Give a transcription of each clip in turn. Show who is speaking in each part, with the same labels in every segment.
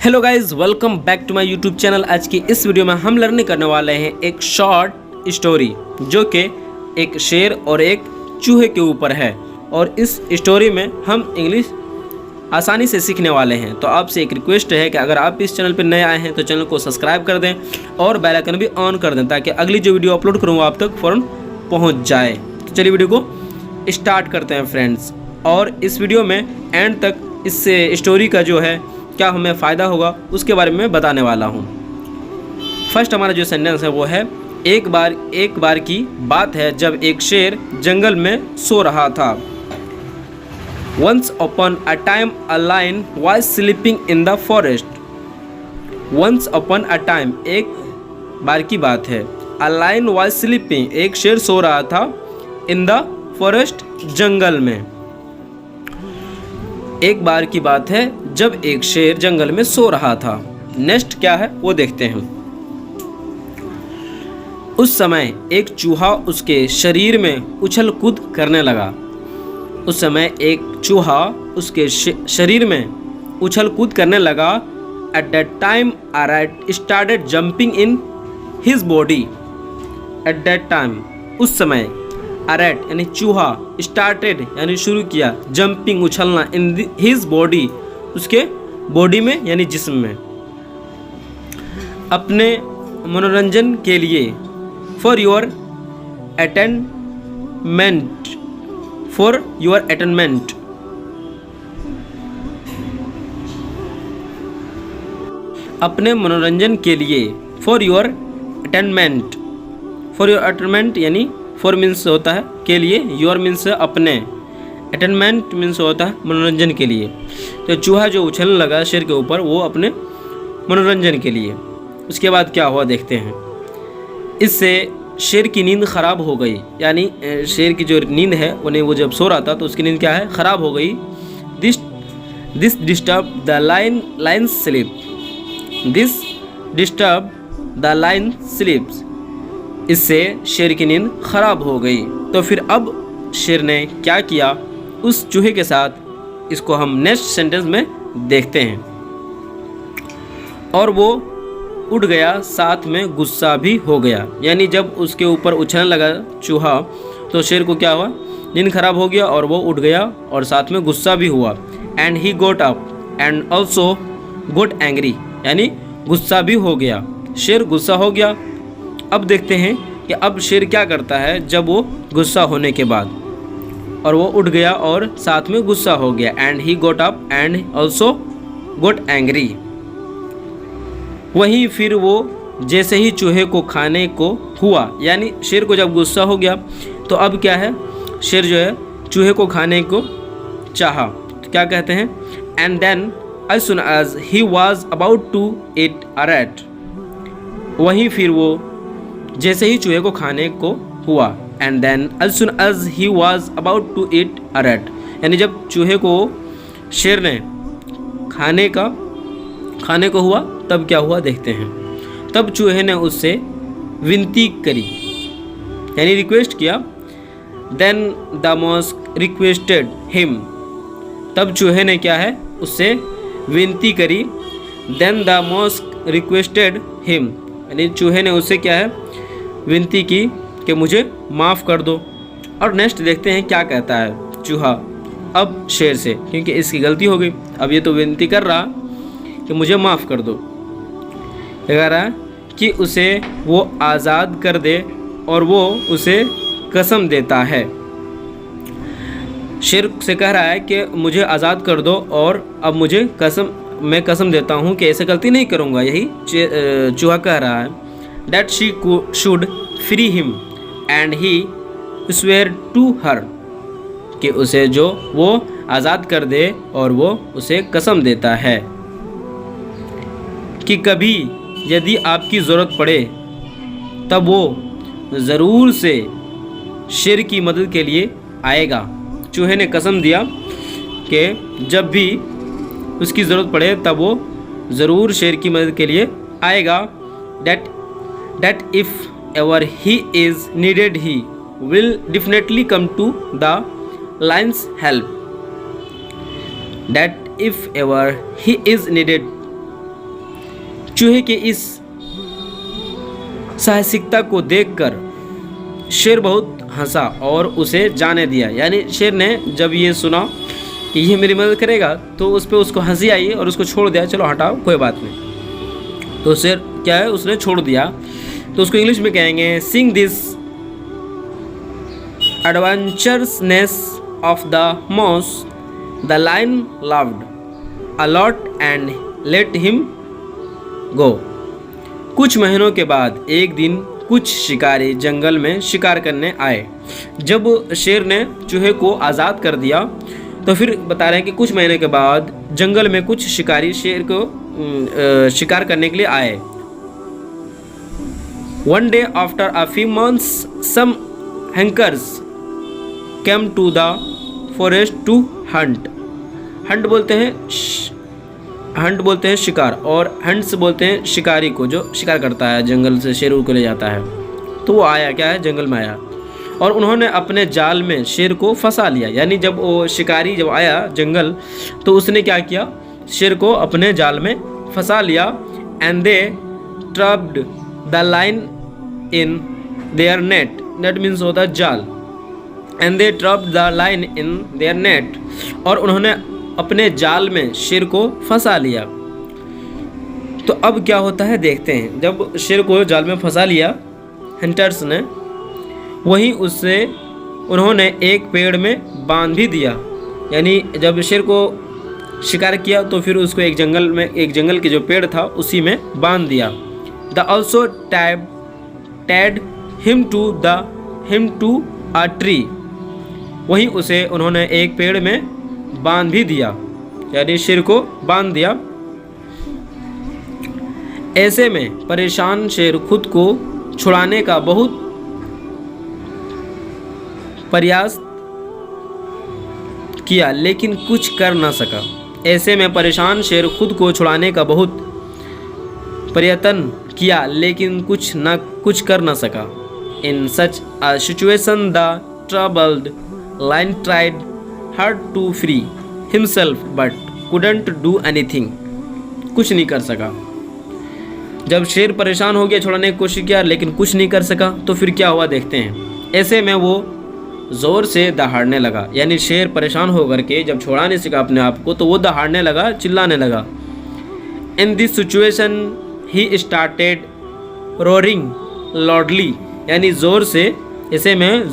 Speaker 1: Hello guys, welcome back to my YouTube channel. आज की इस वीडियो में हम लर्निंग करने वाले हैं एक शॉर्ट स्टोरी जो कि एक शेर और एक चूहे के ऊपर है। और इस स्टोरी में हम इंग्लिश आसानी से सीखने वाले हैं। तो आपसे एक रिक्वेस्ट है कि अगर आप इस चैनल पर नए आए हैं तो चैनल को सब्सक्राइब कर दें और बेल आइकन भी ऑन कर दें ताकि अगली जो वीडियो अपलोड करूँगा आप तक फ़ौरन पहुँच जाए। तो चलिए वीडियो को स्टार्ट करते हैं फ्रेंड्स। और इस वीडियो में एंड तक इस स्टोरी का जो है क्या हमें फ़ायदा होगा उसके बारे में बताने वाला हूँ। फर्स्ट हमारा जो सेंटेंस है वो है एक बार की बात है जब एक शेर जंगल में सो रहा था। Once upon a time a lion was sleeping in the forest. Once upon a time एक बार की बात है a lion was sleeping एक शेर सो रहा था in the forest जंगल में। एक बार की बात है जब एक शेर जंगल में सो रहा था। नेक्स्ट क्या है वो देखते हैं। उस समय एक चूहा उसके शरीर में उछल कूद करने लगा। उस समय एक चूहा उसके शरीर में उछल कूद करने लगा। At that time a rat started jumping in his body. At that time उस समय a rat यानी चूहा started यानी शुरू किया जंपिंग उछलना इन हिज बॉडी उसके बॉडी में यानी जिस्म में अपने मनोरंजन के लिए फॉर योर अटेनमेंट अपने मनोरंजन के लिए फॉर योर अटेनमेंट यानी फॉर मीन्स होता है के लिए, योर मीन्स अपने, अटेनमेंट मीन्स होता है मनोरंजन के लिए। तो चूहा जो उछलने लगा शेर के ऊपर वो अपने मनोरंजन के लिए। उसके बाद क्या हुआ देखते हैं। इससे शेर की नींद ख़राब हो गई, यानी शेर की जो नींद है उन्हें वो जब सो रहा था तो उसकी नींद क्या है ख़राब हो गई। This disturb the lions sleep. This disturb the lion sleeps इससे शेर की नींद ख़राब हो गई। तो फिर अब शेर ने क्या किया उस चूहे के साथ, इसको हम नेक्स्ट सेंटेंस में देखते हैं। और वो उड़ गया, साथ में गुस्सा भी हो गया। यानी जब उसके ऊपर उछलने लगा चूहा तो शेर को क्या हुआ, नींद खराब हो गया और वो उड़ गया और साथ में गुस्सा भी हुआ। And he got up and also got angry यानी गुस्सा भी हो गया, शेर गुस्सा हो गया। अब देखते हैं कि अब शेर क्या करता है जब वो गुस्सा होने के बाद, और वो उठ गया और साथ में गुस्सा हो गया। And he got up and also got angry. वहीं फिर वो जैसे ही चूहे को खाने को हुआ, यानी शेर को जब गुस्सा हो गया तो अब क्या है, शेर जो है चूहे को खाने को चाहा। तो क्या कहते हैं, and then as soon as he was about to eat a rat। वहीं फिर वो जैसे ही चूहे को खाने को हुआ, and then as soon as he was about to eat a rat यानी जब चूहे को शेर ने खाने को हुआ तब क्या हुआ देखते हैं। तब चूहे ने उससे विनती करी यानी रिक्वेस्ट किया। Then the mouse requested him. तब चूहे ने क्या है उससे विनती करी। Then the mouse requested him यानी चूहे ने उससे क्या है विनती की कि मुझे माफ़ कर दो। और नेक्स्ट देखते हैं क्या कहता है चूहा अब शेर से, क्योंकि इसकी गलती हो गई। अब ये तो विनती कर रहा कि मुझे माफ़ कर दो, कह रहा है कि उसे वो आज़ाद कर दे और वो उसे कसम देता है। शेर से कह रहा है कि मुझे आज़ाद कर दो और अब मुझे मैं कसम देता हूँ कि ऐसे गलती नहीं करूँगा। यही चूहा कह रहा है। That she should free him and he swear to her कि उसे जो वो आज़ाद कर दे और वो उसे कसम देता है कि कभी यदि आपकी ज़रूरत पड़े तब वो ज़रूर से शेर की मदद के लिए आएगा। चूहे ने कसम दिया कि जब भी उसकी ज़रूरत पड़े तब वो ज़रूर शेर की मदद के लिए आएगा। That if ever he is needed he will definitely come to the lion's help. That if ever he is needed चूहे के इस साहसिकता को देखकर शेर बहुत हंसा और उसे जाने दिया। यानी शेर ने जब ये सुना कि ये मेरी मदद करेगा तो उस पर उसको हंसी आई और उसको छोड़ दिया, चलो हटाओ कोई बात नहीं। तो शेर क्या है, उसने छोड़ दिया। तो उसको इंग्लिश में कहेंगे, seeing this adventurousness of the mouse the lion loved a lot and let him go. कुछ महीनों के बाद एक दिन कुछ शिकारी जंगल में शिकार करने आए। जब शेर ने चूहे को आज़ाद कर दिया तो फिर बता रहे हैं कि कुछ महीने के बाद जंगल में कुछ शिकारी शेर को शिकार करने के लिए आए। One day after a few months, some hunters came to the forest to hunt. Hunt बोलते हैं शिकार, और हंट्स बोलते हैं शिकारी को जो शिकार करता है, जंगल से शेर को ले जाता है। तो वो आया क्या है, जंगल में आया और उन्होंने अपने जाल में शेर को फंसा लिया। यानी जब वो शिकारी जब आया जंगल तो उसने क्या किया, शेर को अपने जाल में फंसा लिया। And they trapped the line in their net, net means होता है जाल। And they trapped the line in their net, और उन्होंने अपने जाल में शेर को फंसा लिया। तो अब क्या होता है देखते हैं। जब शेर को जाल में फंसा लिया हंटर्स ने, वहीं उससे उन्होंने एक पेड़ में बांध भी दिया। यानी जब शेर को शिकार किया तो फिर उसको एक जंगल के जो पेड़ था उसी में बांध दिया। They also tied him to a tree, वहीं उसे उन्होंने एक पेड़ में बांध भी दिया, यानी शेर को बांध दिया। ऐसे में परेशान शेर खुद को छुड़ाने का बहुत प्रयास किया लेकिन कुछ कर न सका। ऐसे में परेशान शेर खुद को छुड़ाने का बहुत प्रयत्न किया लेकिन कुछ कर न सका। In such a situation the troubled lion tried hard to free himself but couldn't do anything, कुछ नहीं कर सका। जब शेर परेशान हो गया, छुड़ाने की कोशिश किया लेकिन कुछ नहीं कर सका, तो फिर क्या हुआ देखते हैं। ऐसे में वो ज़ोर से दहाड़ने लगा। यानी शेर परेशान होकर के जब छुड़ा नहीं सका अपने आप को तो वो दहाड़ने लगा, चिल्लाने लगा। In this situation he started roaring loudly, यानी ज़ोर से, ऐसे में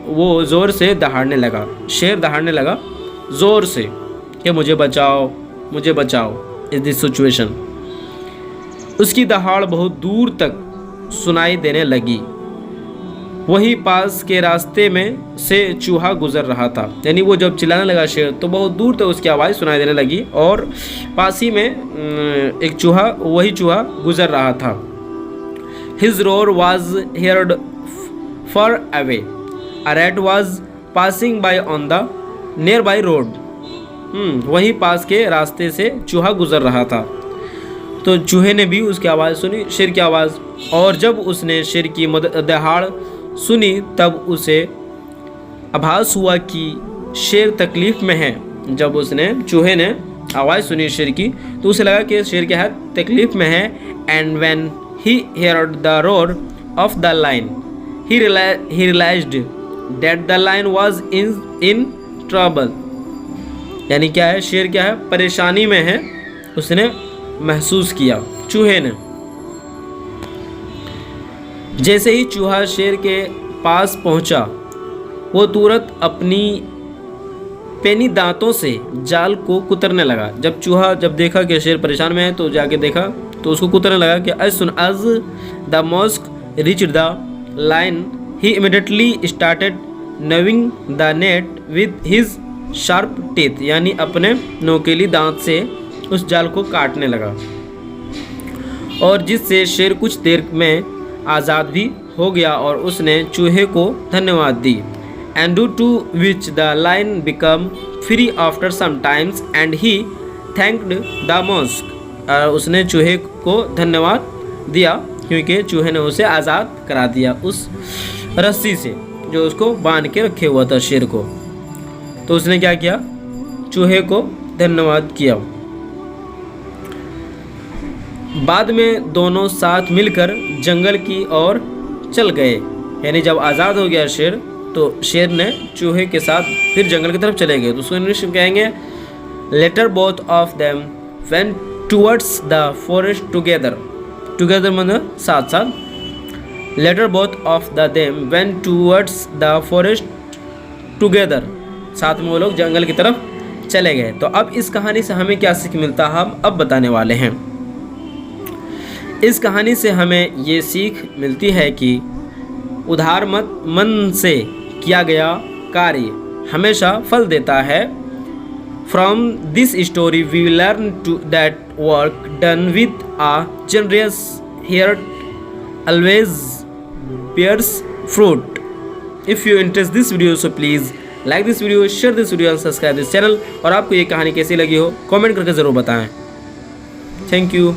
Speaker 1: वो ज़ोर से दहाड़ने लगा, शेर दहाड़ने लगा ज़ोर से कि मुझे बचाओ मुझे बचाओ। इस दिस सिचुएशन, उसकी दहाड़ बहुत दूर तक सुनाई देने लगी। वहीं पास के रास्ते में से चूहा गुजर रहा था। यानी वो जब चिल्लाने लगा शेर तो बहुत दूर तक उसकी आवाज़ सुनाई देने लगी और पास ही में एक चूहा, वही चूहा गुजर रहा था। His roar was heard far away. A rat was passing by on the nearby road. वहीं पास के रास्ते से चूहा गुजर रहा था। तो चूहे ने भी उसकी आवाज़ सुनी, शेर की आवाज़, और जब उसने शेर की दहाड़ सुनी तब उसे आभास हुआ कि शेर तकलीफ़ में है। जब उसने चूहे ने आवाज़ सुनी शेर की तो उसे लगा कि शेर क्या है, तकलीफ़ में है। And when he heard the roar of the lion he realized that the lion was in trouble. यानी क्या है, शेर क्या है, परेशानी में है, उसने महसूस किया चूहे ने। जैसे ही चूहा शेर के पास पहुंचा वो तुरंत अपनी पेनी दांतों से जाल को कुतरने लगा। जब चूहा देखा कि शेर परेशान में है तो जाके देखा तो उसको कुतरने लगा कि as soon as the mouse reached the lion he immediately started gnawing the net with his sharp teeth, यानी अपने नोकीली दांत से उस जाल को काटने लगा, और जिससे शेर कुछ देर में आज़ाद भी हो गया और उसने चूहे को धन्यवाद दी। and due to which the lion became free after some times and he thanked the mouse. उसने चूहे को धन्यवाद दिया क्योंकि चूहे ने उसे आज़ाद करा दिया उस रस्सी से जो उसको बांध के रखे हुआ था शेर को। तो उसने क्या किया, चूहे को धन्यवाद किया। बाद में दोनों साथ मिलकर जंगल की ओर चल गए। यानी जब आज़ाद हो गया शेर तो शेर ने चूहे के साथ फिर जंगल की तरफ चले गए। तो उसको इंग्लिश में कहेंगे later both of them went towards the forest together. Together मतलब साथ साथ। Later both of the them went towards the forest together, साथ में वो लोग जंगल की तरफ चले गए। तो अब इस कहानी से हमें क्या सीख मिलता है हम अब बताने वाले हैं। इस कहानी से हमें ये सीख मिलती है कि उधार मन से किया गया कार्य हमेशा फल देता है। From this story we learn to that work done with a generous heart always bears fruit. If you interest this video so please like this video, share this video and subscribe this channel। और आपको ये कहानी कैसी लगी हो comment करके ज़रूर बताएं। Thank you.